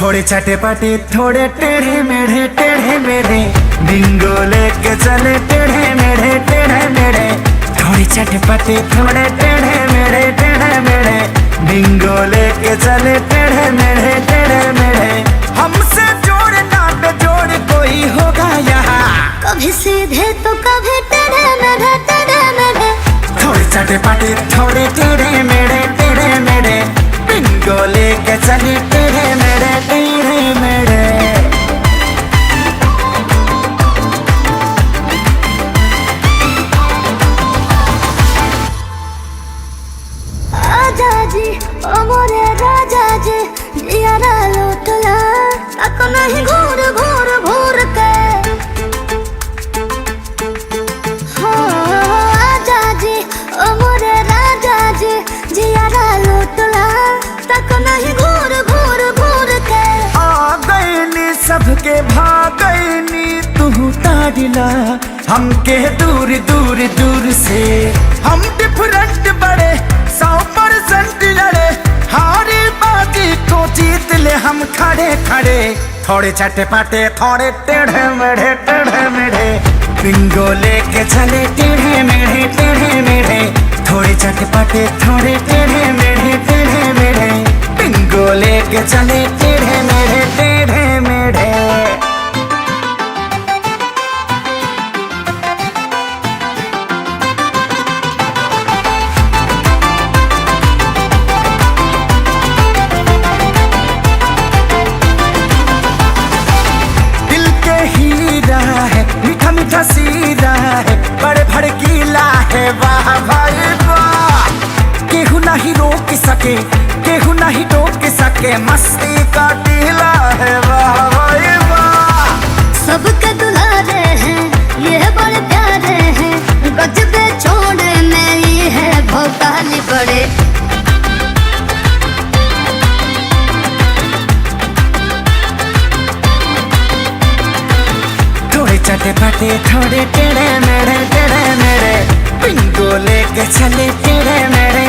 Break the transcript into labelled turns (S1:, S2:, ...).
S1: थोड़े चटे-पटे थोड़े टेढ़े मेढ़े बिंगो लेके चले टेढ़े मेढ़े थोड़े चटे-पटे थोड़े टेढ़े मेढ़े बिंगो लेके चले टेढ़े मेढ़े हमसे जोड़ना बेजोड़ कोई होगा यहाँ,
S2: कभी सीधे तो कभी टेढ़े मेढ़े
S1: थोड़े चटे-पटे थोड़े टेढ़े मेढ़े बिंगो लेके चले टेढ़े मेढ़े
S2: आजा जी ओ मोरे राजा जी जियारा लौटला ताको नहीं घूर के आजा जी ओ मोरे राजा जी जियारा लौटला ताको नहीं घूर के
S1: आ गईनी सबके भागईनी तू ताड़िला हमके दूर से हम डिफरेंट बड़े 100% लड़े हारी बाजी को जीत ले हम खड़े थोड़े चटे-पटे थोड़े टेढ़े मेढ़े बिंगो लेके चले टेढ़े मेढ़े थोड़े चटे-पटे थोड़े टेढ़े मेढ़े बिंगो लेके चले टेढ़े मेढ़े मीठा सीधा है बड़े भड़कीला है वाह भाई वाह, केहू नहीं रोक सके मस्ती का टीला है वाह भाई वाह।
S2: सबके दुलारे हैं ये बड़े प्यारे हैं गजबे छोड़े में ये है भौकाली बड़े
S1: चटे-पटे थोड़े टेढ़े मेढ़े बिंगो लेके चले टेढ़े मेढ़े